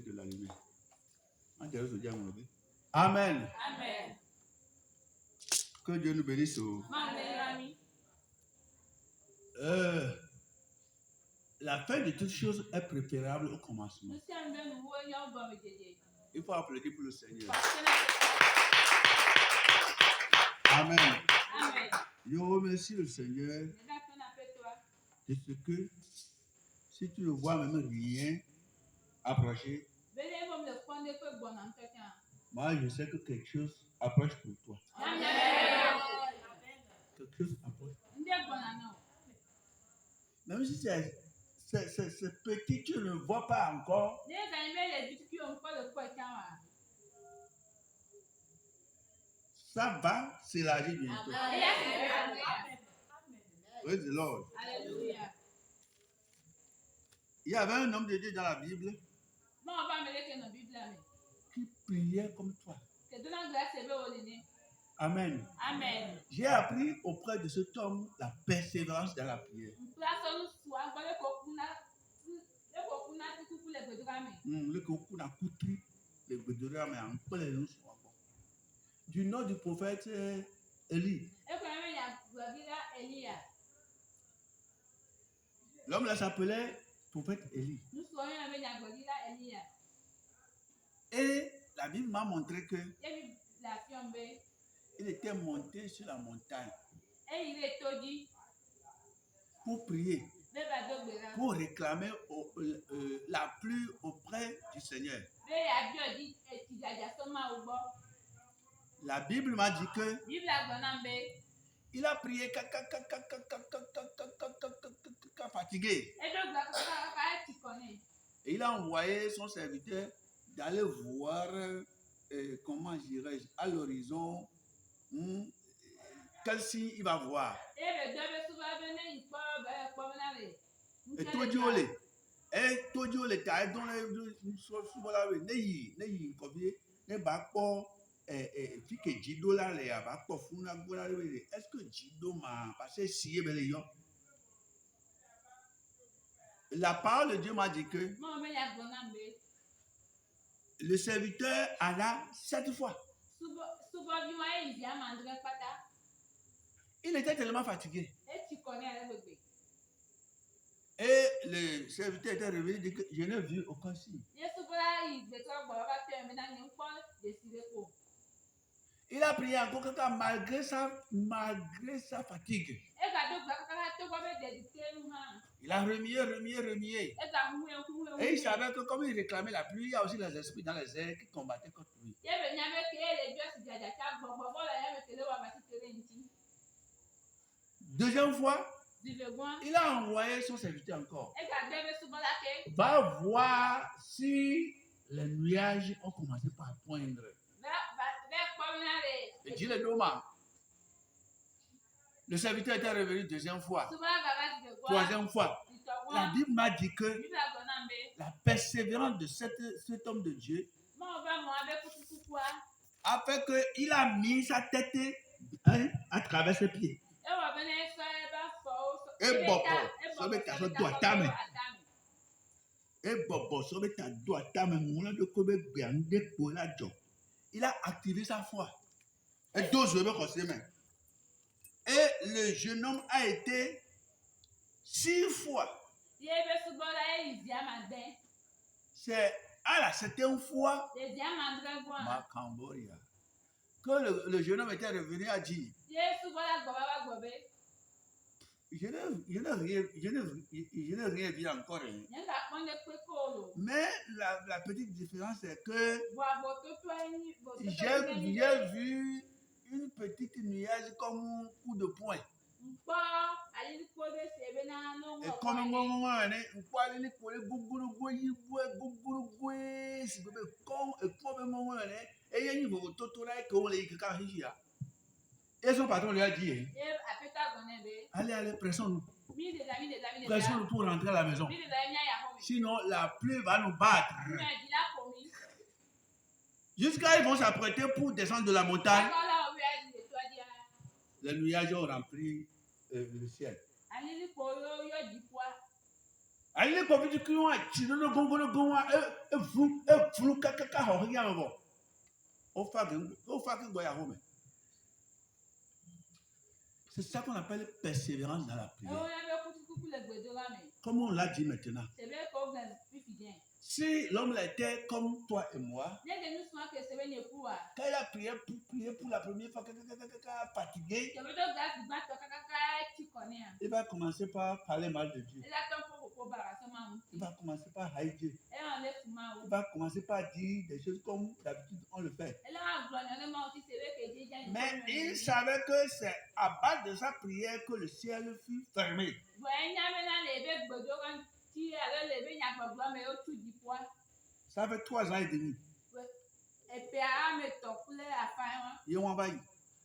et de l'allumer. Amen. Amen. Que Dieu nous bénisse. La fin de toutes choses est préférable au commencement. Il faut applaudir pour le Seigneur. Amen. Amen. Je remercie le Seigneur de ce que, si tu ne vois même rien approcher, moi je sais que quelque chose approche pour toi. Amen. Quelque chose approche. Même si c'est petit, tu ne vois pas encore. Ça va s'élargir bientôt. Praise the Lord. Alléluia. Il y avait un homme de Dieu dans la Bible qui priait comme toi. Amen. Amen. J'ai appris auprès de cet homme la persévérance dans la prière. Du nom du prophète Élie. L'homme là s'appelait prophète Élie. Et la Bible m'a montré que il était monté sur la montagne pour prier, pour réclamer la pluie auprès du Seigneur. La Bible m'a dit que il a prié fatigué. Et il a envoyé son serviteur d'aller voir, comment dirais-je, à l'horizon, quel signe il va voir. Et tout Dieu, est-ce que Jido m'a passé si la parole de Dieu m'a dit que le serviteur alla 7 fois. Il était tellement fatigué. Et le serviteur était revenu et dit que je n'ai vu aucun signe. Il a prié encore malgré sa fatigue. Il a remué. Et il savait que comme il réclamait la pluie, il y a aussi les esprits dans les airs qui combattaient contre lui. Deuxième fois, il a envoyé son serviteur encore. Va voir si les nuages ont commencé par poindre. Et dit le Doma. Le serviteur était revenu deuxième fois. Troisième fois. La Bible m'a dit que la persévérance de cet homme de Dieu a fait qu'il a mis sa tête à travers ses pieds. Et il a activé sa foi. Et le jeune homme a été 6 fois. C'est à la 7e fois que le jeune homme était revenu à dire je n'ai rien vu encore. Mais la petite différence c'est que j'ai vu une petite nuage comme un coup de poing. Et comme et son patron lui a dit allez, pressons-nous. Pressons-nous pour rentrer à la maison. Sinon, la pluie va nous battre. Jusqu'à ils vont s'apprêter pour descendre de la montagne. Les nuages ont rempli le ciel. Allez, pour dire que moi, tu ne le gongo, et flou, caca, rien, bon. Au fucking boy à Rome. C'est ça qu'on appelle persévérance dans la prière. Comme on l'a dit maintenant. Si l'homme était comme toi et moi, quand il a prié pour la première fois, fatigué, il va commencer par parler mal de Dieu. Il va commencer par haïr Dieu. Il va commencer par dire des choses comme d'habitude on le fait. Mais il savait que c'est à base de sa prière que le ciel fut fermé. Ça fait 3 ans et demi.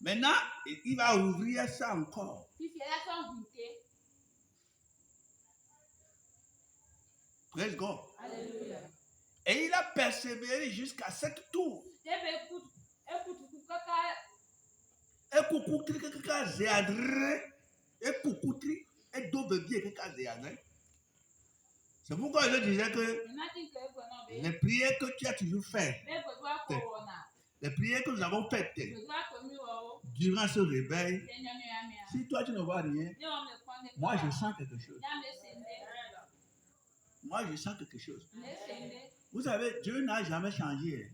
Maintenant, il va ouvrir ça encore. Praise God. Alléluia. Et il a persévéré jusqu'à 7 tours. C'est pourquoi je disais que les prières que tu as toujours faites, les prières que nous avons faites durant ce réveil, si toi tu ne vois rien, moi je sens quelque chose. Moi je sens quelque chose. Vous savez, Dieu n'a jamais changé.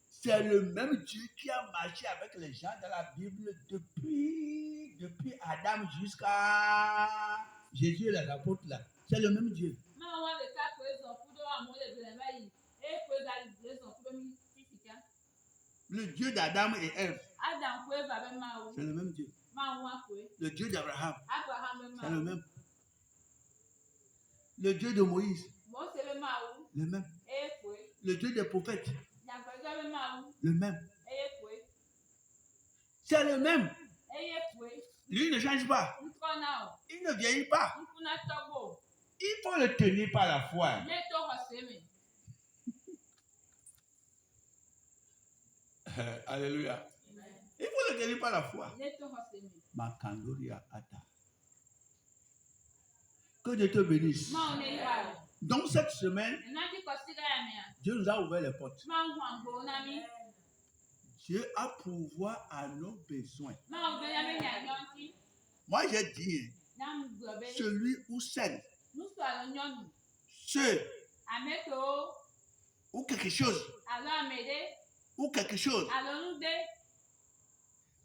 C'est le même Dieu qui a marché avec les gens dans la Bible depuis Adam jusqu'à Jésus et les apôtres là. C'est le même Dieu. Le Dieu d'Adam et Ève, c'est le même Dieu. Le Dieu d'Abraham, c'est le même. Le Dieu de Moïse, le même. Le Dieu des prophètes, le même. C'est le même. Lui ne change pas. Il ne vieillit pas. Il faut le tenir par la foi. Alléluia. Il faut le tenir par la foi. Makandoria Ata. Que Dieu te bénisse. Donc cette semaine, Dieu nous a ouvert les portes. Dieu a pourvoir à nos besoins. Moi j'ai dit, celui ou celle, ceux ou quelque chose,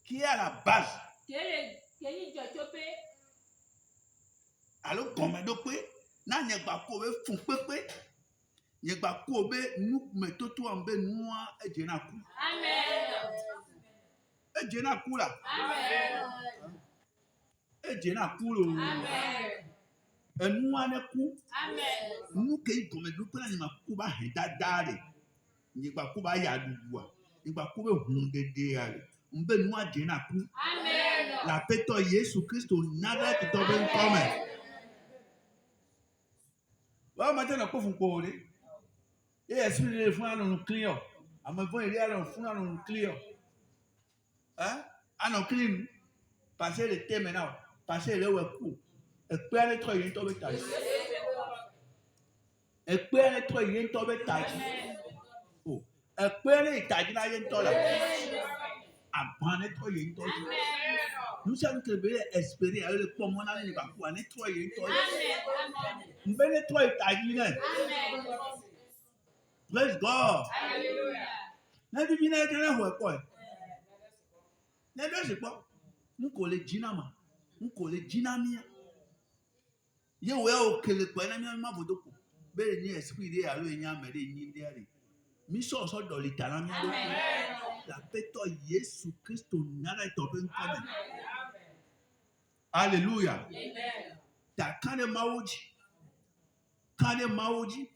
qui est à la base. Alors, comme na nyegba ko be fun pepe nyegba ko be nu metoto ambe noa ejena ku. Amen. Ejena ku la. Amen. Ejena ku lo. Amen. Enua ne ku. Amen. Nu ke ikome do pe na nyegba ku ba he dadare. Nyegba ku ba ya duwa. Nyegba ku be hun dede ale. Mbe noa ejena ku. Amen. La peto Yesu Kristo nada ki to ben come. Well, my turn to go from Pori. Yes, we live on clear. I'm a boy there on phone clear. Hein? I don't clean. Passer le thème maintenant. Passer le coup. Et puis, elle est trop bien tombée ta. Et puis, elle est trop bien tombée ta. Oh. Et puis, elle est ta. Après, trop bien tombée. Nous sommes espérés avec le pomme. On a les bapous. On est trop bien tombé. Praise God. Hallelujah. Never been a kind of boy. Never say, "You call it Jinama. You call it Jinamia. You will kill it when I'm your mother. Very near speed, they are in your marriage in India. Miss also Dolitana. La peto Yesu Christo nada topen coming. Hallelujah. Amen. That kind of marriage. Kade maoji,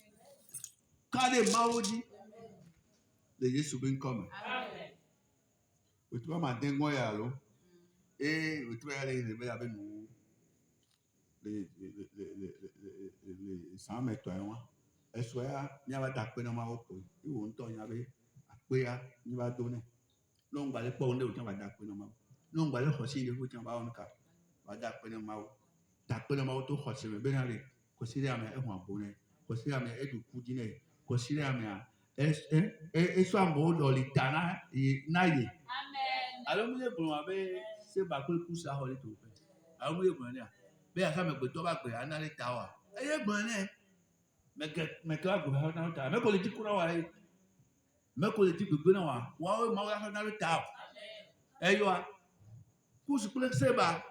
le Yesu bin come. Otuwa ma dengo ya lo, otuwa ya le be ya be nu, le 100 mètres wa, eso ya nya ba da pe na ma opo, iwo nto nya be ape ya ni ba do ne. Lo ngba le po nde o jan ba da pe na ma. Lo ngba le ho si le o jan ba on ka, ba da pe na ma o. takpe na mawo to xɔse me bena le kɔsi ɖe ame ehɔn abone kɔsi ɖe ame eɖu kudu nɛ kɔsi ɖe amea esɔ amewo ɖɔli ta na ye alo mu ye gblɔ abe seba kple kusa xɔ le to ƒe alo mu ye gblɔ nea be yasa amegbetɔ ba gbe ana le ta wa eye gblɔ nɛ mɛkɛ wa gbe ha na ta mɛkɔ le dzi kuna wa ye mɛkɔ le dzi gbegbe na wa wawo mawo ya na le ta o eyoa kusu kple seba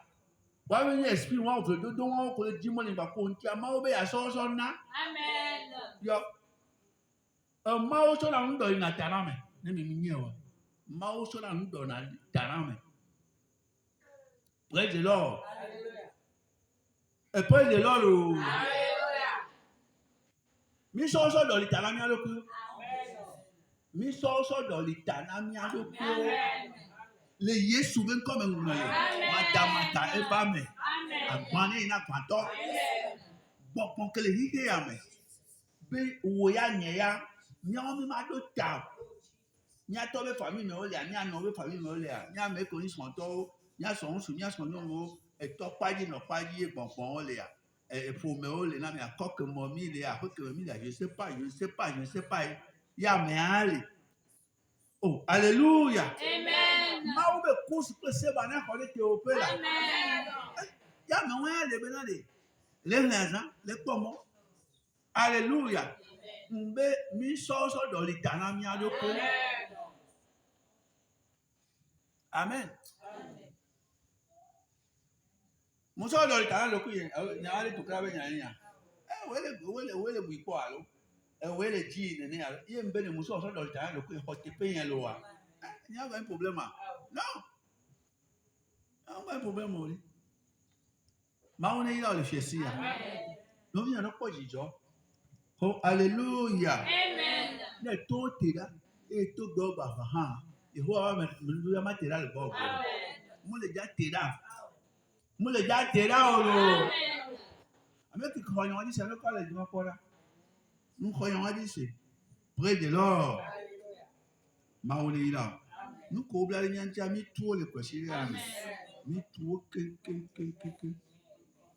wawo nye esprit wa vo dodo wa ko le dzi mo le ba ko ntia mawo be ya sɔsɔ na yɔ mawo sɔ na nu dɔ yina ta na me ne mi nye o mawo sɔ na nu dɔ na ta na me praise the Lord praise the Lord o mi sɔsɔ dɔ li ta na mi alo ku mi sɔsɔ dɔ li ta na mi alo ku le Yesu be ŋkɔ me ŋunɔ le madamata eva me agbane yina gbãtɔ gbɔkpɔ kele xixe ya me be wo ya nye ya miawo mi ma ɖo ta miatɔ be famille me wo lea mianɔ be famille me wo lea miame ko srɔ̃tɔwo miasrɔ̃ ŋutsu miasrɔ̃ nyɔnuwo etɔ kpadzi nɔ kpadzi ye gbɔgbɔwo lea ƒomewo le na mi akɔ ke mɔ mi lea aƒe ke mi lea je sais pas ya amea le oh alléluia mawo be kusu kple seba ne xɔ ɖe te wo ƒe la ya amewo ya le bena le hɛzã le kpɔmɔ alléluia be mi sɔsɔ ɖɔli ta na mia ɖokui amen musɔ ɖɔli ta na ɖokui nya le tukura be nya nya wele bui kpɔ alo wele dzi nene alo ye be ne musɔ ɖɔli ta na ɖokui xɔ teƒe yɛ lo wa nya va un problème non va un problème o mawo ne yɔ le fiesi ya no mi yɛ no kpɔ dzidzɔ oh alléluia ne to te la e to gbɔ ba fa hã yehowa wa me ma te la le gbɔ gbɔ mu le dza te la o lo ame ke xɔ nyɔ di se ame kɔ le dzɔ kpɔ la nu xɔ nyɔ di se praise the Lord mawo ne yi la nu ko bla le nyantia mi tuwo le kɔsi ɖe ame mi tuwo keŋkeŋkeŋkeŋ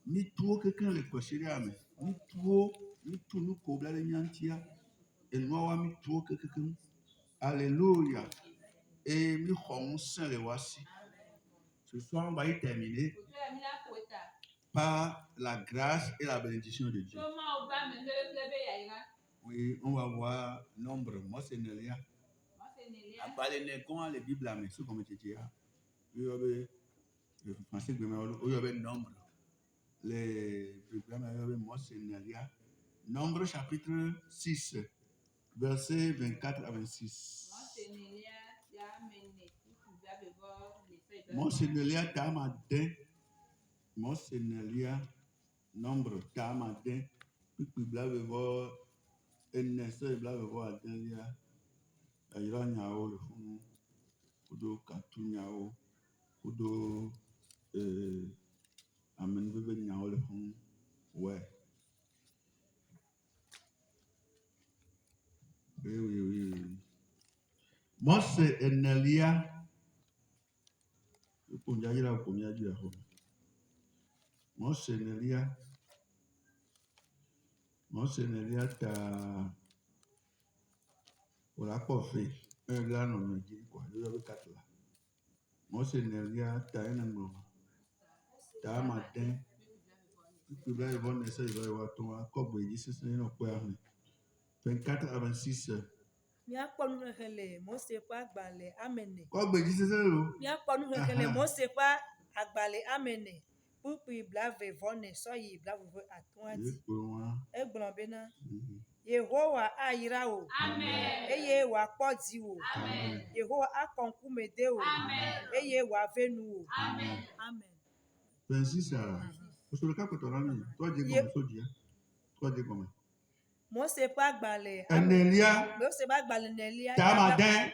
mi tuwo kekeŋ le kɔsi ɖe ame mi tu nu ko bla le nyantia enuawa mi tuwo kekeŋ alléluia et mi xɔ ŋusẽ le wa si ce soir on va y terminer par la grâce et la bénédiction de Dieu. Oui, on va voir nombre. Moi, c'est Nelia. Abalé Negon, les Bibles, mais ce comme je dis, le français, il y avait nombre. Les Bibles, moi, c'est Nelia. Nombre chapitre 6, versets 24 à 26. Moi, c'est Nelia, Tamadin. Moi, c'est Nelia, nombre Tamadin. Puis, Bible, NSA, Bible, Adelia. Ayira nyawo le funu kudo katu nyawo kudo amenubebe nyawo le funu ouais oui Mose enelia uponja yira ukomia jira ho Mose enelia ta Ola kɔfe la nɔ me dzi kɔ ɖe be katla Mose nelia ta ene ŋlɔ ta ma de puis là ils vont essayer de voir ton akɔgbe dzi sese ne kɔ ya me 24 à 26 Miakpɔ nuxexe le Mose ƒe agbalẽ amene. Kɔgbe dzi sese lo Miakpɔ nuxexe le Mose ƒe agbalẽ amene. Kpukpui blavevɔne sɔ yi blaveve atɔ̃a dzi. Egblɔ bena Yehowa ayra wo. Amen. Eye wòakpɔ dziwò. Amen. Yehowa akɔ ŋkume de wò. Amen. Eye wòave nu wò. Amen. Amen. 26 Parce que quand tu as mis, toi dis comme ça dis. Toi dis comme. Mose ƒe agbalẽ. Enelia. Mose ƒe agbalẽ nelia. Tamadin.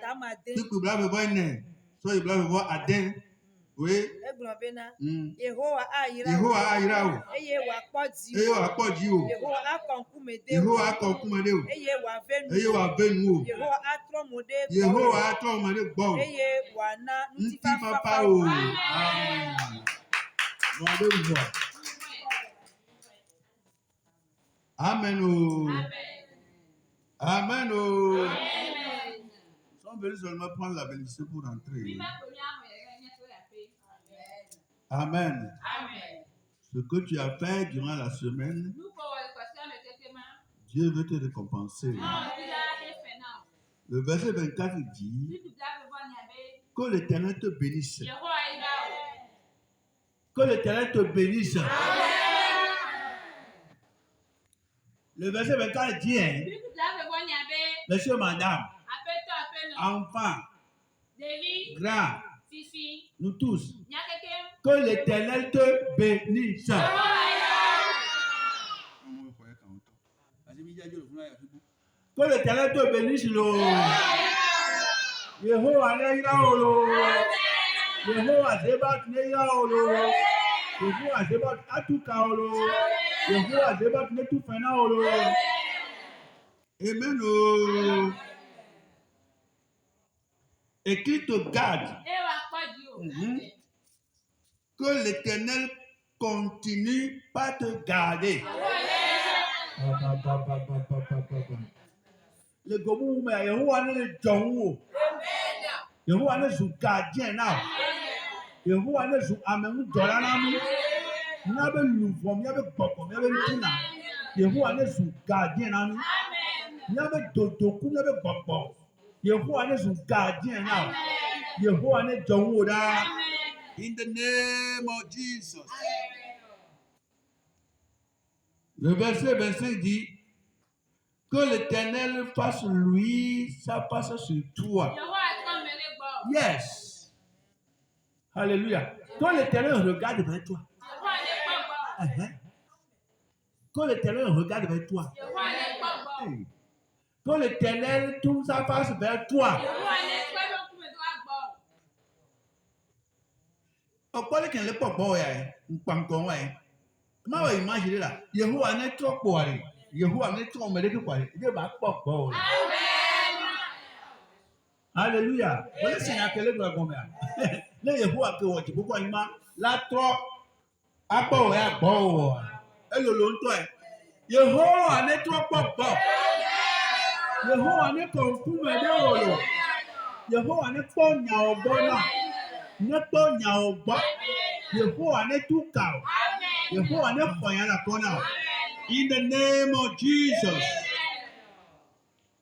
Tu peux blavevɔ ene. Soit il blavevɔ adin. Oui. Egblɔ bena. Yehowa ayra wo. Eye wòakpɔ dziwò. Yehowa akɔ ŋkume de wò. Eye wòave nu wò. Yehowa atrɔ mo ɖe gbɔwò. Yehowa atrɔ mo ɖe gbɔwò. Eye wòana ŋutifafa wo. Amen. Amen. Oh. Amen. Amen. Oh. Amen. On veut seulement prendre la bénédiction pour entrer. Oui, ma première mère, elle a fait. Amen. Amen. Ce que tu as fait durant la semaine, Nous pouvons le passer à notre témoin. Dieu veut te récompenser. Non, il a fait non. Le verset 24 dit Si tu dois voir Niabé, que l'Éternel te bénisse. Yehova il va. Que l'Éternel te bénisse. Le verset 24 dit, hein, Si tu dois voir Niabé, monsieur, madame, appelle-toi, appelle-nous. enfants, David, grands, Fifi, nous tous, Nyakeke. que l'Éternel te bénisse. Que l'Éternel te bénisse. Yehowa ne ira olo. Yehowa zebat ne ira olo. Yehowa zebat atuka olo. Yehowa zebat ne tu fena olo. Amen. Oh. Et qu'il te garde. Que l'Éternel continue par te garder. Le gomu me Yehowa ne le jonwo. Yehowa ne zu gardien na. Yehowa ne zu amenu dola na mu. Na be luvom, ya be gbogbo, ya be ntina. Yehowa ne zu gardien na mu. Ya be dodoku, ya be gbogbo. Yehowa ne zu gardien na. Yehowa ne jonwo da. In the name of Jesus. Le verset 25 dit que l'Éternel fasse lui sa face sur toi. Yes. Alléluia. Que l'Éternel regarde vers toi. Que l'Éternel regarde vers toi. Que l'Éternel tourne sa face vers toi. Ọ̀pọ̀ lẹ́kìn lè pọ̀ gbọ́ ẹ̀ nkpankọ̀ ẹ̀ má wà ìmájìlì la Yehowa ní tó pọ̀ rẹ̀ Yehowa ní tó ọmọdékè pọ̀ rẹ̀ ìdí bá pọ̀ gbọ́ rẹ̀. Hallelujah. Wọ́n lè sìn akẹ́lẹ́ gbọ́ ẹ̀gbọ́n mi à. Lé Yehowa pé wọ́n ti púpọ̀ yín má látọ́ apọ̀ ẹ̀ àgbọ̀ wọ̀ ẹ̀ lò ló ń tọ́ ẹ̀. Yehowa ní tó pọ̀ gbọ́. Yehowa ní kọ̀ọ̀kú mẹ́lẹ́ òòlù. Yehowa ní pọ̀ nyà ọ̀gbọ́n náà. Nekpo nyaogba Yehowa ne tukao Yehowa ne foyana kona. In the name of Jesus.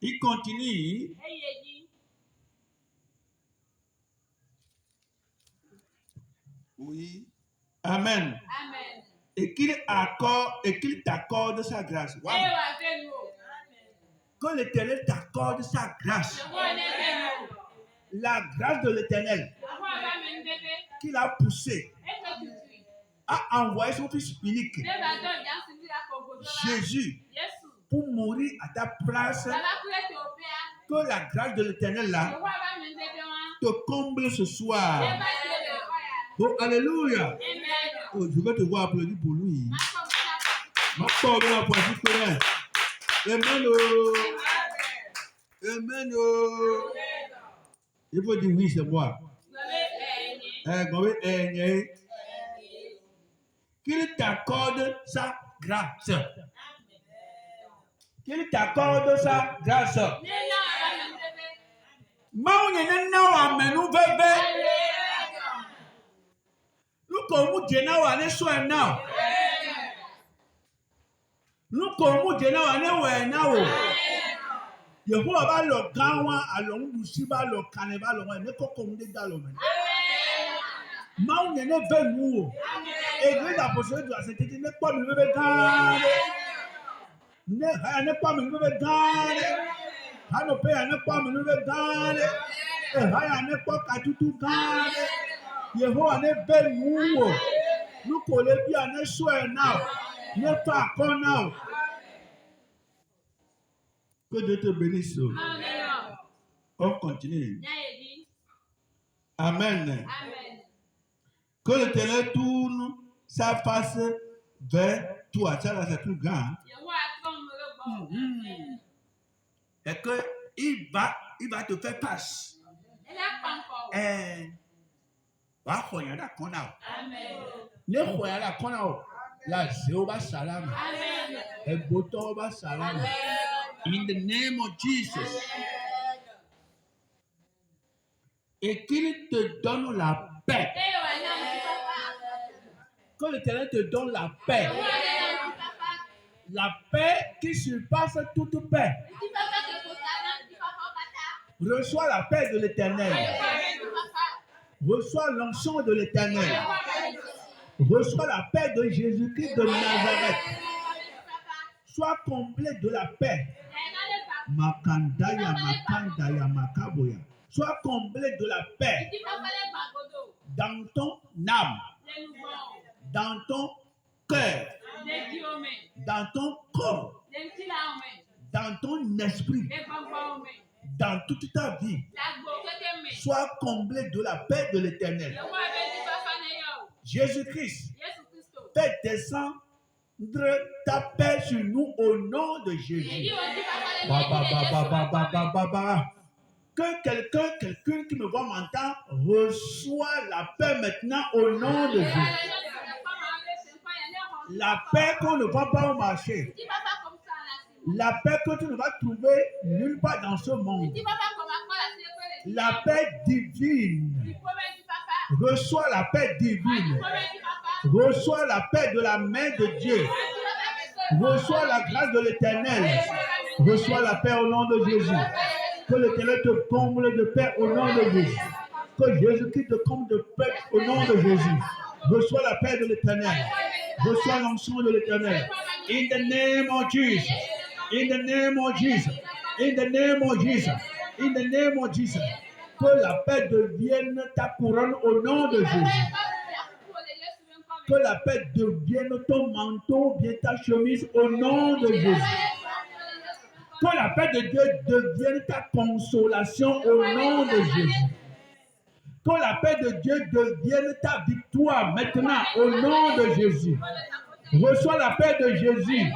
Il continue. Oui. Amen. Amen. Et qu'il t'accorde sa grâce. Wow. Que l'Éternel t'accorde sa grâce. La grâce de l'Éternel qu'il a poussé a envoyé son fils unique, Jésus, pour mourir à ta place. Que la grâce de l'Éternel là te comble ce soir. Oh, alléluia. Oh, je vais te voir applaudir pour lui. Amen. Amen. Il faut dire oui, c'est moi. Qu'il t'accorde sa grâce. Qu'il t'accorde sa grâce. Nous comme Dieu ane soin now. Nous comme Dieu ane we now. Yehowa ba lo ganwa along lusi ba lo kaneba lo ne koko mu de galo men. Maun ne venu. Église apostolique de la sainteté ne pas me lever gan. Ne pas me lever gan. Hano pe ne pas me lever gan. Ha ne pas katutu gan. Yehowa ne venu. Nous collons bien ne soir now. Ne pas con now. Que Dieu te bénisse. On continue. Amen. Amen. Que l'Éternel tourne sa face vers toi. Ça là, c'est plus grand. Et que il va te faire passe. Va khoya la kona. Amen. Ne khoya la kona. La Jehovah Salam. Ebotoba Salam. In the name of Jesus. Et qu'il te donne la paix. Que l'Éternel te donne la paix. La paix qui surpasse toute paix. Reçois la paix de l'Éternel. Reçois l'onction de l'Éternel. Reçois la paix de Jésus-Christ de Nazareth. Sois comblé de la paix. Makandaya, makandaya, makaboya. Sois comblé de la paix dans ton âme, dans ton cœur, dans ton corps, dans ton esprit, dans toute ta vie. Sois comblé de la paix de l'Éternel. Jésus-Christ, fais descendre ta paix sur nous au nom de Jésus. Que quelqu'un qui me voit m'entendre reçoit la paix maintenant au nom de Jésus. La paix qu'on ne voit pas au marché. La paix que tu ne vas trouver nulle part dans ce monde. La paix divine. Reçois la paix divine. Reçois la paix de la main de Dieu. Reçois la grâce de l'Éternel. Reçois la paix au nom de Jésus. Que l'Éternel te comble de paix au nom de Jésus. Que Jésus-Christ te comble de paix au nom de Jésus. Reçois la paix de l'Éternel. Reçois l'onction de l'Éternel. In the name of Jesus. In the name of Jesus. In the name of Jesus. In the name of Jesus. Que la paix devienne ta couronne au nom de Jésus. Que la paix devienne ton manteau, bien ta chemise au nom de Jésus. Que la paix de Dieu devienne ta consolation au nom de Jésus. Que la paix de Dieu devienne ta victoire maintenant au nom de Jésus. Reçois la paix de Jésus.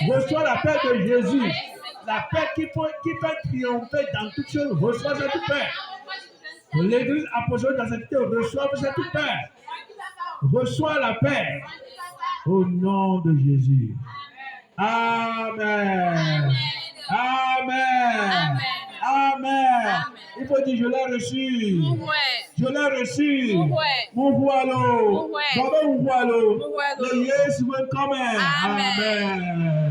Reçois la paix de Jésus. La paix qui fait triompher dans toutes choses. Reçois cette paix. L'église apostolique dans cette terre, reçoit cette paix. Reçois la paix au nom de Jésus. Amen. Amen. Amen. Il faut dire, je l'ai reçu. Je l'ai reçu. Mon voilo. Le Jésus est commun. Amen.